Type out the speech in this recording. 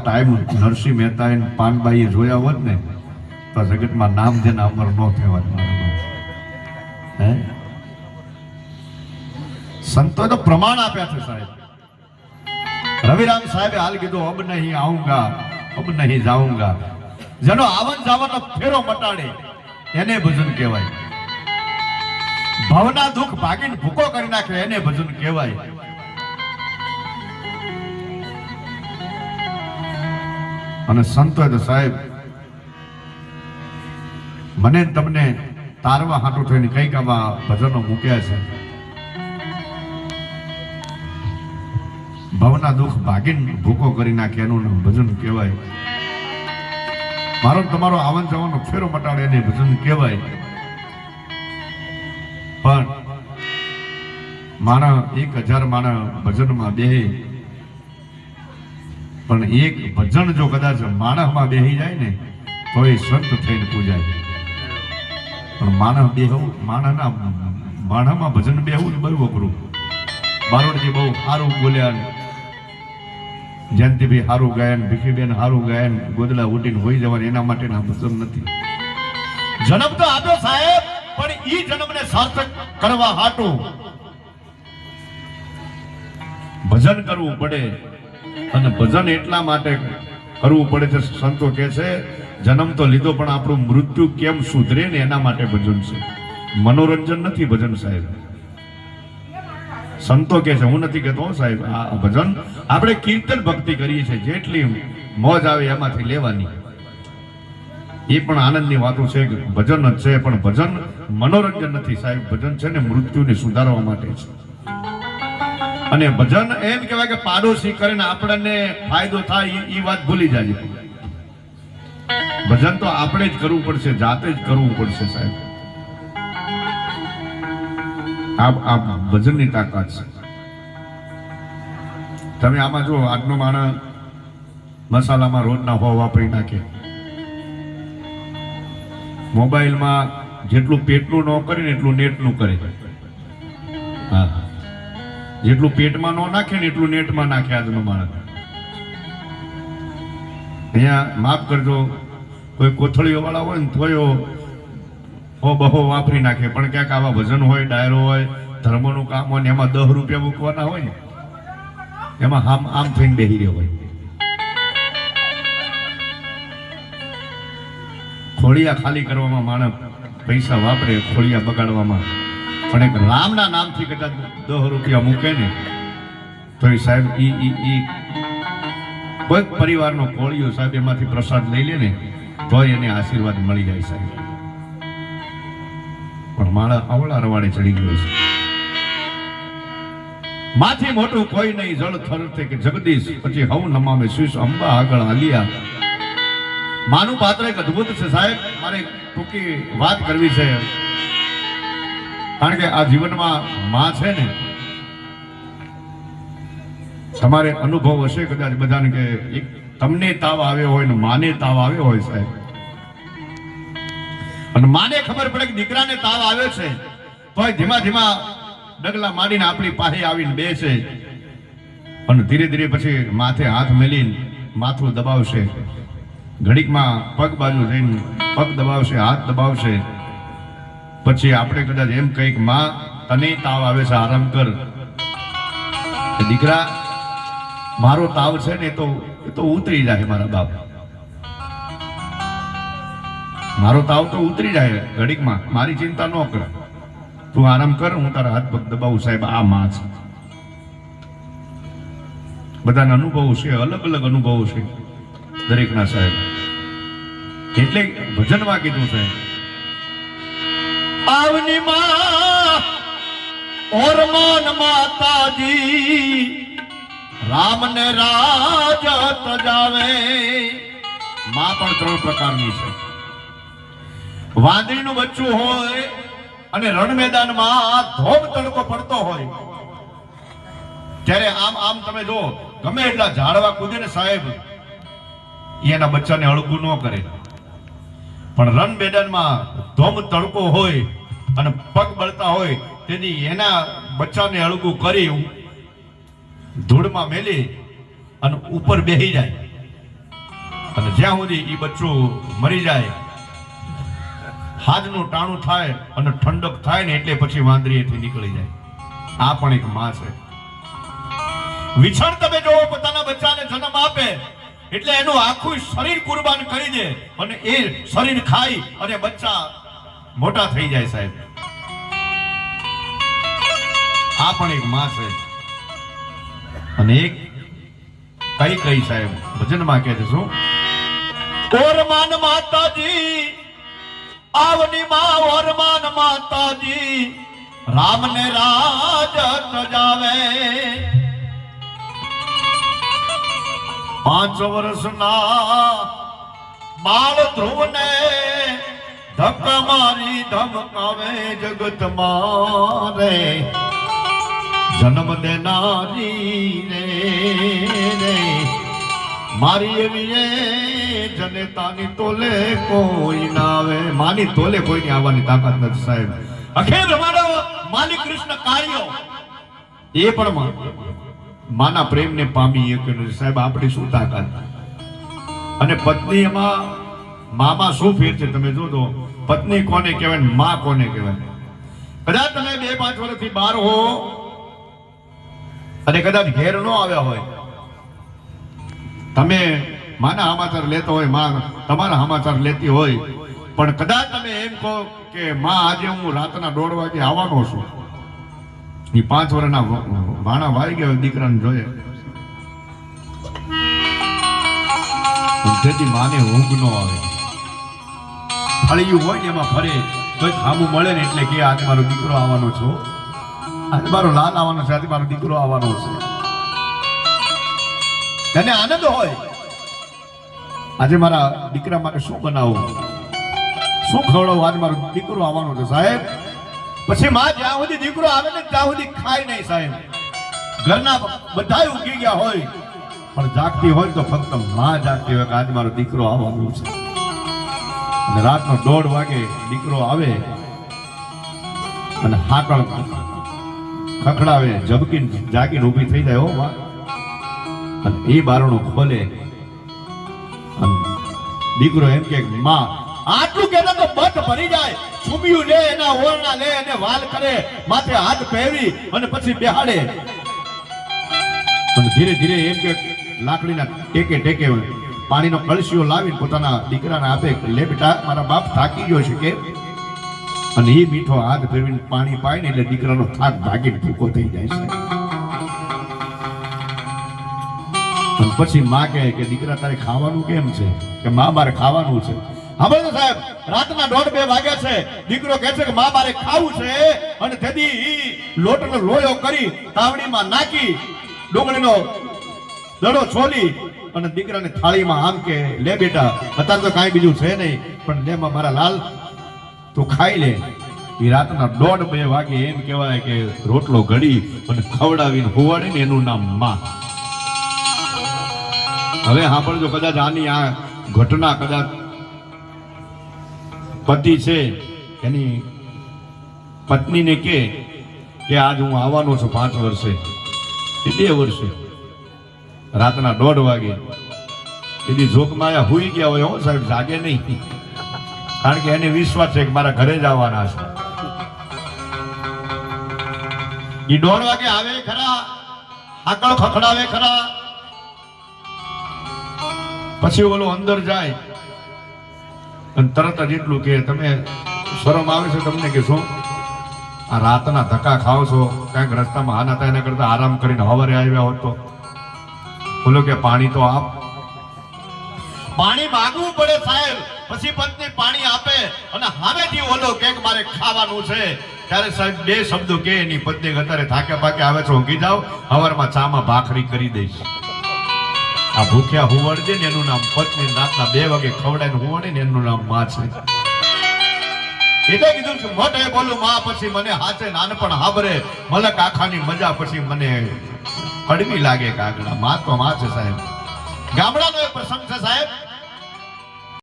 Time Narsinh Mehta પાનબાઈએ જોયા હોત ને તો જગતમાં નામ જેના અમર ન થયા. હે સંતોએ તો પ્રમાણ આપ્યા છે સાહેબ. રવિરામ સાહેબે હાલ કીધું અબ નહીં આઉંગા અબ નહીં જાઉંગા. જેનો આવન જાવનનો ફેરો મટાડે એને ભજન કહેવાય. ભવના દુઃખ ભાગીને ભૂકો કરી નાખે એને ભજન કહેવાય. અને સંતોએ તો સાહેબ મને તમને તારવા હાટું થઈને કઈક આવા ભજનો મૂક્યા છે. ભવના દુઃખ ભાગીને ભૂકો કરી નાખે એનું ભજન કહેવાય. મારો તમારો આવન જવાનો ફેરો મટાડે એને ભજન કહેવાય. પણ માણા 1000 માણા ભજનમાં બેહે પણ એક ભજન જો કદાચ માણસમાં બેહી જાય ને તો એ સંત થઈને પૂજાય. પણ માણસમાં ભજન બેહવું ને બહુ અઘરું. બારોડજી બહુ સારું બોલ્યા, જયંતિભાઈ સારું ગાયન, ભીખીબેન સારું ગાયન, ગોદલા ઉડીને હોઈ જવાની એના માટેના ભજન નથી. જન્મ તો આપ્યો સાહેબ, પણ ઈ જન્મને સાર્થક કરવા હાટું ભજન કરવું પડે. અને ભજન એટલા માટે કરવું પડે છે, સંતો કહે છે જન્મ તો લીધો પણ આપણું મૃત્યુ કેમ સુધરે ને એના માટે ભજન છે. મનોરંજન નથી ભજન સાહેબ. સંતો કહે છે, હું નથી કહેતો સાહેબ. આ ભજન આપણે કીર્તન ભક્તિ કરીએ છીએ, જેટલી મોજ આવે એમાંથી લેવાની. એ પણ આનંદની વાતો છે કે ભજન જ છે, પણ ભજન મનોરંજન નથી સાહેબ. ભજન છે ને મૃત્યુને સુધારવા માટે છે. અને ભજન એમ કહેવાય કે પાડોશી કરે ને આપણને ફાયદો થાય એ વાત ભૂલી જાય. ભજન તો આપણે જ કરવું પડશે, જાતે જ કરવું પડશે સાહેબ. આ ભજનની તાકાત છે. તમે આમાં જો આજનો માણસ મસાલામાં રોજના હોવ વાપરી નાખે, મોબાઈલમાં જેટલું પેટનું ન કરે ને એટલું નેટનું કરે. હા, જેટલું પેટમાં ન નાખે ને એટલું નેટમાં નાખે આજનો માણસ. અહીંયા માફ કરજો, કોઈ કોથળીઓ વાળા હોય ને થોયો બહો વાપરી નાખે, પણ ક્યાંક આવા ભજન હોય, ડાયરો હોય, ધર્મનું કામ હોય ને એમાં 10 રૂપિયા મૂકવાના હોય ને એમાં આમ થઈને બેહી રહ્યો હોય. ખોળિયા ખાલી કરવામાં માણસ પૈસા વાપરે, ખોળિયા બગાડવામાં. પણ એક રામના નામથી કદાચ 10 રૂપિયા મૂકે ને તો એ સાહેબ કોઈ પરિવારનો ખોળિયો સાહેબ એમાંથી પ્રસાદ લઈ લે ને તો એને આશીર્વાદ મળી જાય સાહેબ. પણ માણસ અવળા રવાડે ચડી ગયો છે. માથી મોટું કોઈ નહીં જળ થરતે કે જગદીશ, પછી હવ નમામે શીશ અંબા આગળ હાલ્યા. માનું પાત્ર એક અદ્ભુત છે સાહેબ. મારે ટૂંકી વાત કરવી છે, કારણ કે આ જીવનમાં માં છે ને, તમારે અનુભવ હશે કદાચ બધાને કે તમને તાવ આવ્યો હોય ને માને તાવ આવ્યો હોય સાહેબ. અને માને ખબર પડે કે દીકરાને તાવ આવ્યો છે તો ધીમા ધીમા ડગલા માંડીને આપણી પાસે આવીને બેસે અને ધીરે ધીરે પછી માથે હાથ મેલીને માથું દબાવશે. ઘડીકમાં પગ બાજુ જઈને પગ દબાવશે, હાથ દબાવશે. પછી આપણે કદાચ એમ કહીએ માં તને તાવ આવે છે, આરામ કર. દીકરા મારો તાવ છે ને એ તો ઉતરી જાય મારા બાપ, મારો તાવ તો ઉતરી જાય ઘડીકમાં, મારી ચિંતા ન કર, તું આરામ કર, હું તારા હાથ પગ દબાવું. સાહેબ આ માં છે. બધાના અનુભવો છે, અલગ અલગ અનુભવો છે દરેકના સાહેબ. એટલે ભજનમાં કીધું છે આવની માં ઓર મોન માતાજી રામ ને રાજ તજાવે. માં પણ 3 પ્રકારની છે. વાંદરીનું બચ્ચું હોય અને રણ મેદાનમાં ધોમ તડકો પડતો હોય ત્યારે આમ તમે જો ગમે એટલા ઝાડવા કૂદે ને સાહેબ એના બચ્ચાને અળગું ન કરે. પણ રણ મેદાનમાં ધોમ તડકો હોય અને પગ બળતા હોય તેથી એના બચ્ચાને અળગું કરી ધૂળમાં મેલી અને ઉપર બેહી જાય. અને જ્યાં સુધી એ બચ્ચું મરી જાય, હાજનું ટાણું થાય અને ઠંડક થાય ને એટલે પછી વાંદરીએથી નીકળી જાય. આ પણ એક માં છે. વિછણ તમે જો પોતાના બચ્ચાને જન્મ આપે એટલે એનું આખું શરીર કુરબાન કરી દે અને એ શરીર ખાઈ અને બચ્ચા મોટા થઈ જાય સાહેબ. આ પણ એક માં છે. અને એક કઈ સાહેબ ભજનમાં કહે છે શું? ઓરમાન માતાજી આવની માં ઓરમાન માતાજી રામને રાજ તજાવે 5 વર્ષના બાળ ધ્રુવને ધક્કા મારી ધમકાવે જગત મારે જન્મ દેનારી રે મારી એવી જનતાની તોલે કોઈ ના આવે. માની તોલે કોઈની આવવાની તાકાત નથી સાહેબ. અખેર અમારો માલિક કૃષ્ણ કાર્યો એ પણ માના પ્રેમને પામી એક સાહેબ. આપણી શું તાકાત? અને પત્ની એમાં મામા શું ફેર છે તમે જોજો. પત્ની કોને કહેવાય, માં કોને કહેવાય? કદાચ તમે 2-5 વર્ષથી બહાર હો અને કદાચ ઘેર ન આવ્યા હોય, તમે માના સમાચાર લેતો હોય, માં તમારા સમાચાર લેતી હોય, પણ કદાચ તમે એમ કહો કે માં આજે હું રાતના 1:30 વાગે આવવાનો છું, એ 5 વર્ષના ભાણા વાઈ ગયા દીકરાને જોઈએ, તેથી માને ઊંઘ ન આવે. ફળિયું હોય ને એમાં ફરે તો ખામું મળે ને એટલે કે આજે મારો દીકરો આવવાનો છો, આજે મારો લાલ આવવાનો છે, આજે મારો દીકરો આવવાનો છે. તેને આનંદ હોય આજે મારા દીકરા માટે શું બનાવું, શું ખવડાવું, આજે મારો દીકરો આવવાનો છે સાહેબ. પછી માં જ્યાં સુધી દીકરો આવે ને ત્યાં સુધી ખાય નહીં સાહેબ. ઘરના બધા ઊંઘી ગયા હોય પણ જાગતી હોય તો ફક્ત માં જાગતી હોય કે આજે મારો દીકરો આવવાનો છે. અને રાતનો 1:30 વાગે દીકરો આવે અને હાકળ ખખડાવે, ઝબકીને જાગીને ઊભી થઈ જાય. હો માં. અને એ બારણું ખોલે અને દીકરો એમ કે માં આટલું કહેતા તો બટ ભરી જાય. છુમ્યું લે, એના ઓરણા લે, એને વાલ કરે, માથે હાથ પહેરી અને પછી બેહાડે. અને ધીરે ધીરે એમ કે લાકડીના ટેકે પાણીનો કળશીઓ લાવીને પોતાના દીકરાને આપે. લે બેટા, મારા બાપ થાકી ગયો છે કે. અને એ મીઠો હાથ ફેરવીને પાણી પાય ને એટલે દીકરાનો થાક ભાગીને ભૂકો થઈ જાય છે. અને પછી માં કહે કે દીકરા તારે ખાવાનું કેમ છે? કે માં મારે ખાવાનું છે. હવે તો સાહેબ રાતના 1:30-2 વાગ્યા છે. દીકરો કહે છે કે માં મારે ખાવું છે. અને તેથી લોટનો લોયો કરી તાવડીમાં નાખી ડુંગળીનો દડો છોલી અને દીકરાની થાળીમાં આમ કે લે બેટા, અત્યારે તો કાંઈ બીજું છે નહીં, પણ લે મારા લાલ તું ખાઈ લે. એ રાતના 1:30-2 વાગે એમ કહેવાય કે રોટલો ઘડી અને ખવડાવીને હોવાડે ને એનું નામ માં. હવે સાંભળજો, કદાચ આની આ ઘટના કદાચ પતિ છે એની પત્નીને કે આજ હું આવવાનો છું 5 વર્ષે કે 2 વર્ષે રાતના 1:30 વાગે એની જોગમાં હુઈ ગયા હોય. હો સાહેબ, જાગે નહીં, કારણ કે એને વિશ્વાસ છે કે મારા ઘરે જ આવવાના છે. એ 1:30 વાગે આવે ખરા, હાકળ ખખડાવે ખરા, પછી ઓલો અંદર જાય અને તરત જ એટલું કે તમે શરમ આવે છે તમને કે શું આ રાતના ધક્કા ખાવ છો? ક્યાંક રસ્તામાં હાના થાય એના કરતા આરામ કરીને હવારે આવ્યા હોત તો. બોલો કે પાણી તો આપ. પાણી માગવું પડે સાહેબ. પછી પત્ની પાણી આપે અને સામેથી ઓલો કે મારે ખાવાનું છે. ત્યારે સાહેબ 2 શબ્દો કે એની પત્ની અત્યારે થાકે પાકે આવે છે, ઊંઘી જાઓ, હવારમાં ચામાં ભાખરી કરી દઈશ. આ ભૂખ્યા હુવડે ને એનું નામ પત્ની. રાતના 2 વાગે ખવડાવીને હુવડે ને એનું નામ માં છે. એટલે કીધું કે મોટે બોલું માં, પછી મને હાથે નાનપણ હાબરે મલક આખાની મજા, પછી મને કડવી લાગે કાગડા. માં તો માં છે સાહેબ. ગામડાનો એક પ્રસંગ છે સાહેબ.